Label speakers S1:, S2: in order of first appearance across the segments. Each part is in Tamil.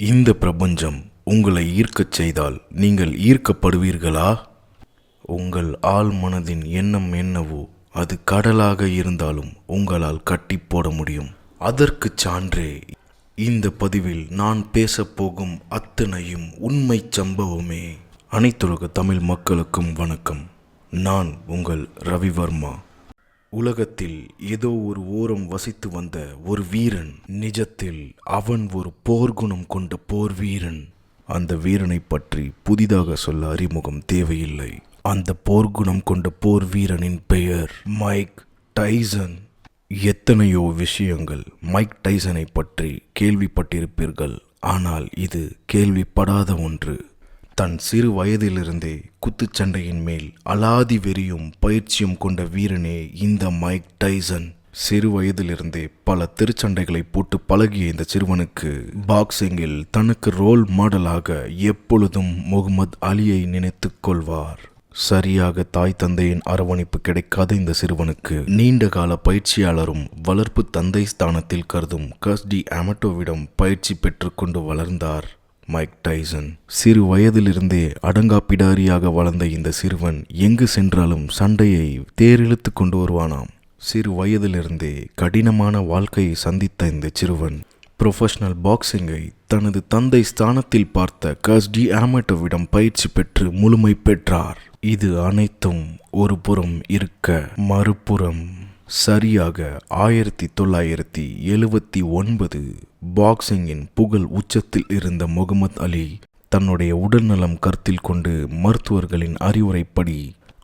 S1: இந்த பிரபஞ்சம் உங்களை ஈர்க்கச் செய்தால் நீங்கள் ஈர்க்கப்படுவீர்களா? உங்கள் ஆழ் மனதின் எண்ணம் என்னவோ அது கடலாக இருந்தாலும் உங்களால் கட்டி போட முடியும். அதற்கு சான்றே இந்த பதிவில் நான் பேசப்போகும் அத்தனையும் உண்மை சம்பவமே. அனைத்துலக தமிழ் மக்களுக்கும் வணக்கம். நான் உங்கள் ரவிவர்மா. உலகத்தில் ஏதோ ஒரு ஓரம் வசித்து வந்த ஒரு வீரன். நிஜத்தில் அவன் ஒரு போர்க்குணம் கொண்ட போர் வீரன். அந்த வீரனை பற்றி புதிதாக சொல்ல அறிமுகம் தேவையில்லை. அந்த போர்க்குணம் கொண்ட போர் வீரனின் பெயர் மைக் டைசன். எத்தனையோ விஷயங்கள் மைக் டைசனை பற்றி கேள்விப்பட்டிருப்பீர்கள். ஆனால் இது கேள்விப்படாத ஒன்று. தன் சிறு வயதிலிருந்தே குத்துச்சண்டையின் மேல் அலாதி வெறியும் பயிற்சியும் கொண்ட வீரனே இந்த மைக் டைசன். சிறு வயதிலிருந்தே பல திருச்சண்டைகளை போட்டு பழகிய இந்த சிறுவனுக்கு பாக்ஸிங்கில் தனக்கு ரோல் மாடலாக எப்பொழுதும் முகமது அலியை நினைத்து கொள்வார். சரியாக தாய் தந்தையின் அரவணைப்பு கிடைக்காத இந்த சிறுவனுக்கு நீண்ட கால பயிற்சியாளரும் வளர்ப்பு தந்தை ஸ்தானத்தில் கருதும் கஸ்டி அமட்டோவிடம் பயிற்சி பெற்றுக்கொண்டு வளர்ந்தார் மைக் டைசன். சிறு வயதிலிருந்தே அடங்காப்பிடாரியாக வளர்ந்த இந்த சிறுவன் எங்கு சென்றாலும் சண்டையை தேரிழுத்து கொண்டு வருவானாம். சிறு வயதிலிருந்தே கடினமான வாழ்க்கையை சந்தித்த இந்த சிறுவன் ப்ரொஃபஷனல் பாக்ஸிங்கை தனது தந்தை ஸ்தானத்தில் பார்த்த கஸ்டி அமட்டோவிடம் பயிற்சி பெற்று முழுமை பெற்றார். இது அனைத்தும் ஒரு புறம் இருக்க, மறுபுறம் சரியாக 1979 பாக்ஸிங்கின் புகழ் உச்சத்தில் இருந்த முகமது அலி தன்னுடைய உடல்நலம் கருத்தில் கொண்டு மருத்துவர்களின் அறிவுரைப்படி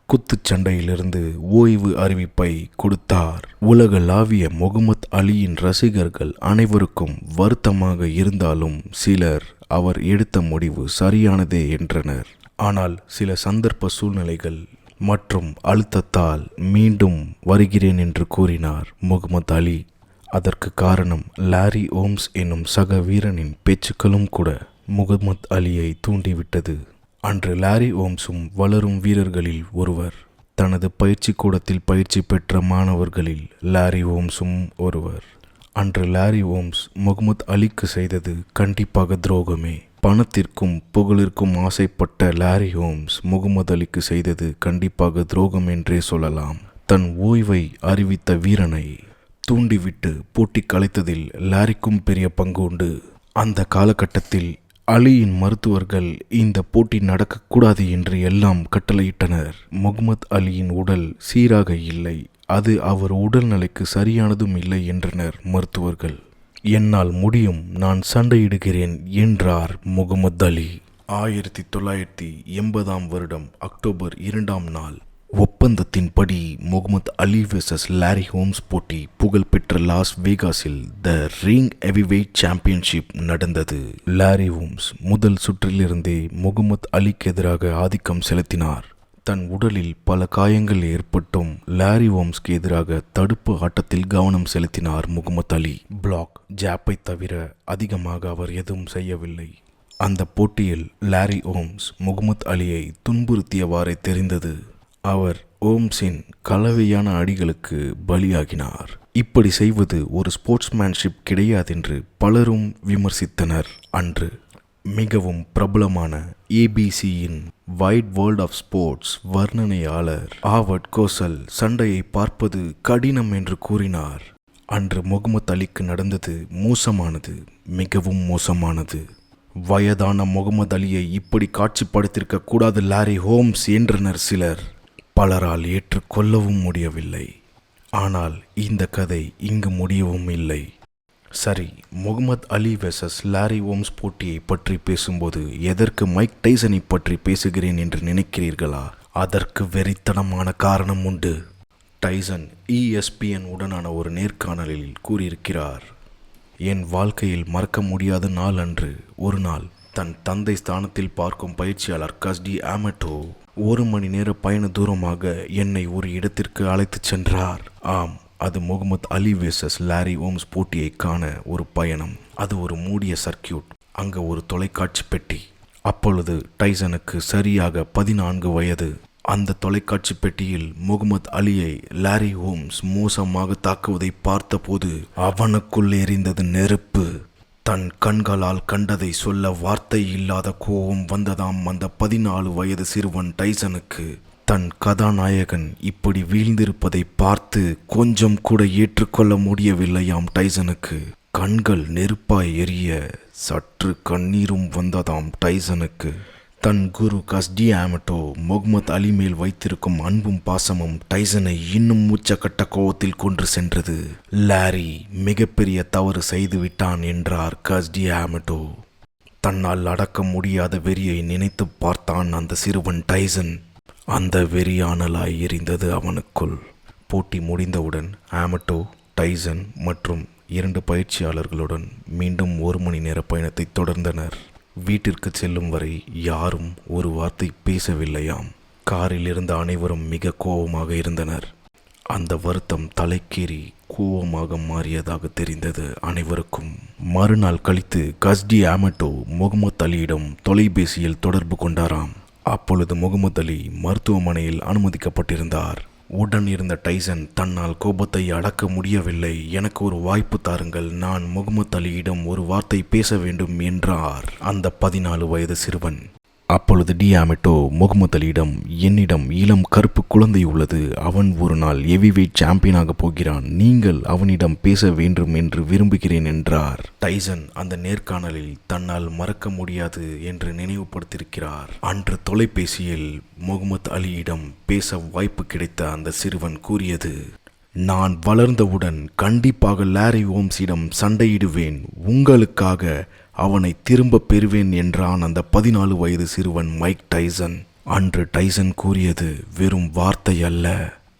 S1: குத்துச்சண்டையிலிருந்து ஓய்வு அறிவிப்பை கொடுத்தார். உலகளாவிய முகமது அலியின் ரசிகர்கள் அனைவருக்கும் வருத்தமாக இருந்தாலும் சிலர் அவர் எடுத்த முடிவு சரியானதே என்றனர். ஆனால் சில சந்தர்ப்ப சூழ்நிலைகள் மற்றும் அழுத்தத்தால் மீண்டும் வருகிறேன் என்று கூறினார் முகமது அலி. அதற்கு காரணம் லாரி ஓம்ஸ் என்னும் சக வீரனின் பேச்சுக்களும் கூட முகமது அலியை தூண்டிவிட்டது. அன்று லாரி ஓம்ஸும் வளரும் வீரர்களில் ஒருவர். தனது பயிற்சி கூடத்தில் பயிற்சி பெற்ற மாணவர்களில் லாரி ஓம்ஸும் ஒருவர். அன்று லாரி ஓம்ஸ் முகமது அலிக்கு செய்தது கண்டிப்பாக துரோகமே. பணத்திற்கும் புகழிற்கும் ஆசைப்பட்ட லாரி ஓம்ஸ் முகமது அலிக்கு செய்தது கண்டிப்பாக துரோகம் என்றே சொல்லலாம். தன் ஓய்வை அறிவித்த வீரனை தூண்டிவிட்டு போட்டி கலைத்ததில் லாரிக்கும் பெரிய பங்கு உண்டு. அந்த காலகட்டத்தில் அலியின் மருத்துவர்கள் இந்த போட்டி நடக்கக்கூடாது என்று எல்லாம் கட்டளையிட்டனர். முகமது அலியின் உடல் சீராக இல்லை, அது அவர் உடல்நிலைக்கு சரியானதும் இல்லை என்றனர் மருத்துவர்கள். என்னால் முடியும், நான் சண்டையிடுகிறேன் என்றார் முகமது அலி. 1980 அக்டோபர் 2 ஒப்பந்தத்தின்படி Muhammad Ali versus Larry Holmes போட்டி புகழ்பெற்ற லாஸ் வேகாஸில் த ரிங் ஹெவிவெயிட் சாம்பியன்ஷிப் நடந்தது. லாரி ஓம்ஸ் முதல் சுற்றிலிருந்தே முகமது அலிக்கு எதிராக ஆதிக்கம் செலுத்தினார். தன் உடலில் பல காயங்கள் ஏற்பட்டும் லாரி ஓம்ஸ்க்கு எதிராக தடுப்பு ஆட்டத்தில் கவனம் செலுத்தினார் முகமது அலி. பிளாக், ஜாப்பை தவிர அதிகமாக அவர் எதுவும் செய்யவில்லை. அந்த போட்டியில் லாரி ஓம்ஸ் முகமது அலியை துன்புறுத்தியவாறே தெரிந்தது. அவர் ஓம்ஸின் கலவையான அடிகளுக்கு பலியாகினார். இப்படி செய்வது ஒரு ஸ்போர்ட்ஸ்மேன்ஷிப் கிடையாதென்று பலரும் விமர்சித்தனர். அன்று மிகவும் பிரபலமான ஏபிசியின் வைட் வேர்ல்ட் ஆஃப் ஸ்போர்ட்ஸ் வர்ணனையாளர் ஆவர்ட் கோசல் சண்டையை பார்ப்பது கடினம் என்று கூறினார். அன்று முகமது அலிக்கு நடந்தது மோசமானது, மிகவும் மோசமானது. வயதான முகமது அலியை இப்படி காட்சிப்படுத்தியிருக்க கூடாது லாரி ஓம்ஸ் என்றனர் சிலர். பலரால் ஏற்றுக்கொள்ளவும் முடியவில்லை. ஆனால் இந்த கதை இங்கு முடியவும் இல்லை. சரி, Mohammed Ali versus Larry ohms போட்டியை பற்றி பேசும்போது எதற்கு மைக் டைசனை பற்றி பேசுகிறேன் என்று நினைக்கிறீர்களா? அதற்கு வெறித்தனமான காரணம் உண்டு. டைசன் ESPN உடனான ஒரு நேர்காணலில் கூறியிருக்கிறார், என் வாழ்க்கையில் மறக்க முடியாத நாள் அன்று. ஒரு நாள் தன் தந்தை ஸ்தானத்தில் பார்க்கும் பயிற்சியாளர் கஸ்டி அமட்டோ 1 மணி நேர பயண தூரமாக என்னை ஒரு இடத்திற்கு அழைத்துச் சென்றார். ஆம், அது Mohammed Ali versus Larry ohms போட்டியை காண ஒரு பயணம். அது ஒரு மூடிய சர்க்கியூட். அங்கே ஒரு தொலைக்காட்சி பெட்டி. அப்பொழுது டைசனுக்கு சரியாக 14 வயது. அந்த தொலைக்காட்சி பெட்டியில் முகமது அலியை லாரி ஓம்ஸ் மோசமாக தாக்குவதை பார்த்தபோது அவனுக்குள் எரிந்தது நெருப்பு. தன் கண்களால் கண்டதை சொல்ல வார்த்தை இல்லாத கோபம் வந்ததாம் அந்த 14 வயது சிறுவன் டைசனுக்கு. தன் கதாநாயகன் இப்படி வீழ்ந்திருப்பதை பார்த்து கொஞ்சம் கூட ஏற்றுக்கொள்ள முடியவில்லையாம் டைசனுக்கு. கண்கள் நெருப்பாய் எரிய சற்று கண்ணீரும் வந்ததாம் டைசனுக்கு. தன் குரு கஸ்டி ஆமட்டோ முகமது அலி மேல் வைத்திருக்கும் அன்பும் பாசமும் டைசனை இன்னும் உச்சக்கட்ட கோவத்தில் கொண்டு சென்றது. லாரி மிகப்பெரிய தவறு செய்துவிட்டான் என்றார் கஸ்டி ஆமட்டோ. தன்னால் அடக்க முடியாத வெறியை நினைத்து பார்த்தான் அந்த சிறுவன் டைசன். அந்த வெறியானலாய் எரிந்தது அவனுக்குள். போட்டி முடிந்தவுடன் ஆமட்டோ, டைசன் மற்றும் 2 பயிற்சியாளர்களுடன் மீண்டும் 1 மணி நேர பயணத்தை தொடர்ந்தனர். வீட்டிற்கு செல்லும் வரை யாரும் ஒரு வார்த்தை பேசவில்லையாம். காரில் இருந்த அனைவரும் மிக கோபமாக இருந்தனர். அந்த வருத்தம் தலைக்கேறி கோபமாக மாறியதாக தெரிந்தது அனைவருக்கும். மறுநாள் கழித்து கஸ்டி ஆமட்டோ முகமது அலியிடம் தொலைபேசியில் தொடர்பு கொண்டாராம். அப்பொழுது முகமது அலி மருத்துவமனையில் அனுமதிக்கப்பட்டிருந்தார். உடன் இருந்த டைசன் தன்னால் கோபத்தை அடக்க முடியவில்லை, எனக்கு ஒரு வாய்ப்பு தாருங்கள், நான் முகமது அலியிடம் ஒரு வார்த்தை பேச வேண்டும் என்றார் அந்த 14 வயது சிறுவன். அப்பொழுது ஆமட்டோ முகமது அலியிடம், என்னிடம் இளம் கருப்பு குழந்தை உள்ளது, அவன் ஒரு நாள் ஹெவிவெயிட் சாம்பியனாக போகிறான், நீங்கள் அவனிடம் பேச வேண்டும் என்று விரும்புகிறேன் என்றார். டைசன் அந்த நேர்காணலில் தன்னால் மறக்க முடியாது என்று நினைவுபடுத்தியிருக்கிறார். அன்று தொலைபேசியில் முகமது அலியிடம் பேச வாய்ப்பு கிடைத்த அந்த சிறுவன் கூறியது, நான் வளர்ந்தவுடன் கண்டிப்பாக லாரி ஓம்ஸிடம் சண்டையிடுவேன், உங்களுக்காக அவனை திரும்ப பெறுவேன் என்றான் அந்த 14 வயது சிறுவன் மைக் டைசன். அன்று டைசன் கூறியது வெறும் வார்த்தை அல்ல,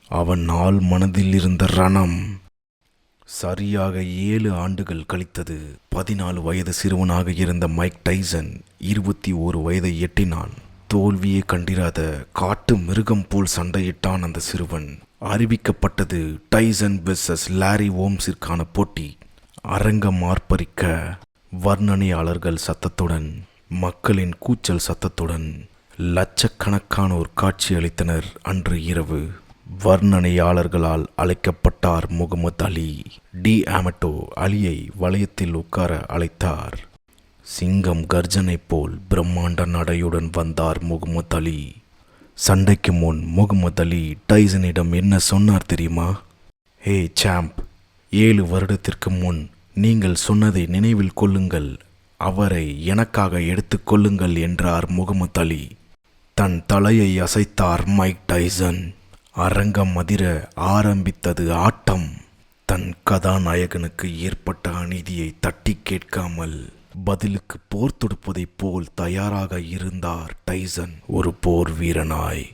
S1: அவன் ஆள் மனதில் இருந்த ரணம். சரியாக 7 ஆண்டுகள் கழித்தது. 14 வயது சிறுவனாக இருந்த மைக் டைசன் 21 வயதை எட்டினான். தோல்வியே கண்டிராத காட்டு மிருகம் போல் சண்டையிட்டான் அந்த சிறுவன். அறிவிக்கப்பட்டது டைசன் வெர்சஸ் லாரி ஓம்ஸிற்கான போட்டி. அரங்கம் ஆர்ப்பரிக்க வர்ணனையாளர்கள் சத்தத்துடன், மக்களின் கூச்சல் சத்தத்துடன் லட்சக்கணக்கானோர் காட்சியளித்தனர். அன்று இரவு வர்ணனையாளர்களால் அழைக்கப்பட்டார் முகமது அலி. ஆமட்டோ அலியை வளையத்தில் உட்கார அழைத்தார். சிங்கம் கர்ஜனை போல் பிரம்மாண்ட நடையுடன் வந்தார் முகமது அலி. சண்டைக்கு முன் முகமது அலி டைசனிடம் என்ன சொன்னார் தெரியுமா? ஹே சாம்ப், 7 வருடத்திற்கு முன் நீங்கள் சொன்னதை நினைவில் கொள்ளுங்கள், அவரை எனக்காக எடுத்துக்கொள்ளுங்கள் என்றார் முகமது அலி. தன் தலையை அசைத்தார் மைக் டைசன். அரங்கம் அதிர ஆரம்பித்தது ஆட்டம். தன் கதாநாயகனுக்கு ஏற்பட்ட அநீதியை தட்டி கேட்காமல் பதிலுக்கு போர் தொடுப்பதைப் போல் தயாராக இருந்தார் டைசன், ஒரு போர் வீரனாய்.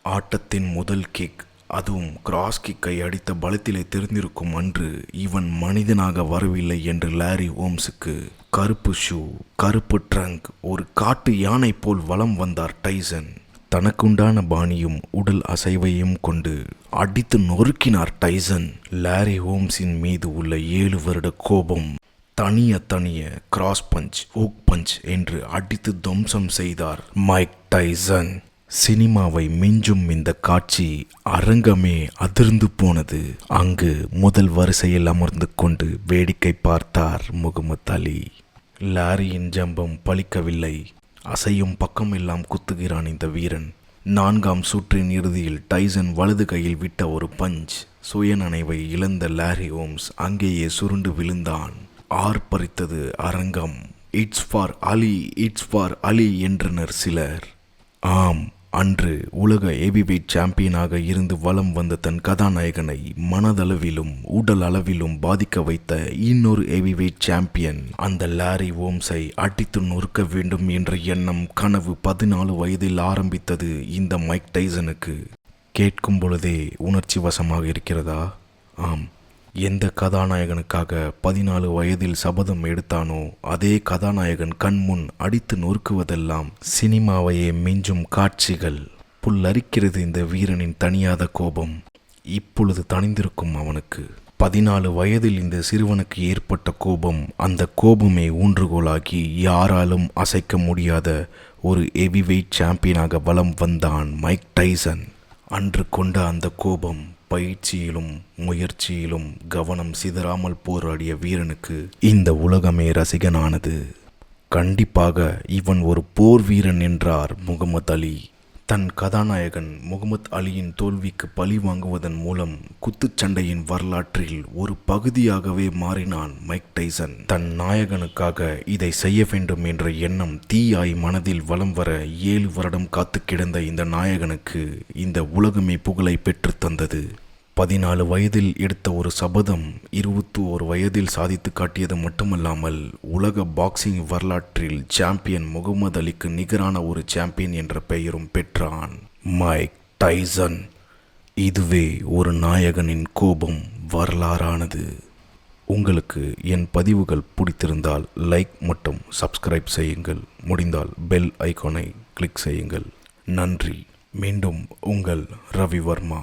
S1: ஆட்டத்தின் முதல் கிக், அதுவும் கிராஸ் கிக்கை அடித்த பலத்திலே தெரிந்திருக்கும் அன்று இவன் மனிதனாக வரவில்லை என்று லாரி ஓம்ஸுக்கு கருப்பு ஷூ, கருப்பு ட்ரங்க், ஒரு காட்டு யானை போல் வலம் வந்தார் டைசன். தனக்குண்டான பாணியும் உடல் அசைவையும் கொண்டு அடித்து நொறுக்கினார் டைசன். லாரி ஹோம்ஸின் மீது உள்ள 7 வருட கோபம் தனிய கிராஸ் பஞ்ச், ஓக் பஞ்ச் என்று அடித்து துவம்சம் செய்தார் மைக் டைசன். சினிமாவை மிஞ்சும் இந்த காட்சி அரங்கமே அதிர்ந்து போனது. அங்கு முதல் வரிசையில் அமர்ந்து கொண்டு வேடிக்கை பார்த்தார் முகமது அலி. லாரியின் ஜம்பம் பலிக்கவில்லை. அசையும் பக்கமெல்லாம் குத்துகிறான் இந்த வீரன். 4ஆம் சுற்றின் இறுதியில் டைசன் வலது கையில் விட்ட ஒரு பஞ்ச் சுயநனைவை இழந்த லாரி ஓம்ஸ் அங்கேயே சுருண்டு விழுந்தான். ஆர்ப்பரித்தது அரங்கம். It's for Ali, it's for Ali என்றனர் சிலர். ஆம், அன்று உலக ஹெவிவெயிட் சாம்பியனாக இருந்து வலம் வந்த தன் கதாநாயகனை மனதளவிலும் உடல் அளவிலும் பாதிக்க வைத்த இன்னொரு ஹெவிவெயிட் சாம்பியன் அந்த லாரி ஓம்ஸை அடித்து நொறுக்க வேண்டும் என்ற எண்ணம், கனவு 14 வயதில் ஆரம்பித்தது இந்த மைக் டைசனுக்கு. கேட்கும் பொழுதே உணர்ச்சி வசமாக இருக்கிறதா? ஆம், எந்த கதாநாயகனுக்காக 14 வயதில் சபதம் எடுத்தானோ அதே கதாநாயகன் கண்முன் அடித்து நொறுக்குவதெல்லாம் சினிமாவையே மிஞ்சும் காட்சிகள். புல்லரிக்கிறது இந்த வீரனின் தனியாத கோபம். இப்பொழுது தணிந்திருக்கும் அவனுக்கு. 14 வயதில் இந்த சிறுவனுக்கு ஏற்பட்ட கோபம், அந்த கோபமே ஊன்றுகோலாகி யாராலும் அசைக்க முடியாத ஒரு ஹெவிவெயிட் சாம்பியனாக வலம் வந்தான் மைக் டைசன். அன்று கொண்ட அந்த கோபம் பயிற்சியிலும் முயற்சியிலும் கவனம் சிதறாமல் போராடிய வீரனுக்கு இந்த உலகமே ரசிகனானது. கண்டிப்பாக இவன் ஒரு போர் வீரன் என்றார் முகமது அலி. தன் கதாநாயகன் முகமது அலியின் தோல்விக்கு பழி வாங்குவதன் மூலம் குத்துச்சண்டையின் வரலாற்றில் ஒரு பகுதியாகவே மாறினான் மைக் டைசன். தன் நாயகனுக்காக இதை செய்ய வேண்டும் என்ற எண்ணம் தீயாய் மனதில் வலம் வர 7 வருடம் காத்து கிடந்த இந்த நாயகனுக்கு இந்த உலகமே புகழை பெற்று தந்தது. 14 வயதில் எடுத்த ஒரு சபதம் 21 வயதில் சாதித்து காட்டியது மட்டுமல்லாமல் உலக பாக்ஸிங் வரலாற்றில் சாம்பியன் முகமது அலிக்கு நிகரான ஒரு சாம்பியன் என்ற பெயரும் பெற்றான் மைக் டைசன். இதுவே ஒரு நாயகனின் கோபம் வரலாறானது. உங்களுக்கு என் பதிவுகள் பிடித்திருந்தால் லைக் மற்றும் சப்ஸ்கிரைப் செய்யுங்கள். முடிந்தால் பெல் ஐகானை கிளிக் செய்யுங்கள். நன்றி. மீண்டும் உங்கள் ரவி வர்மா.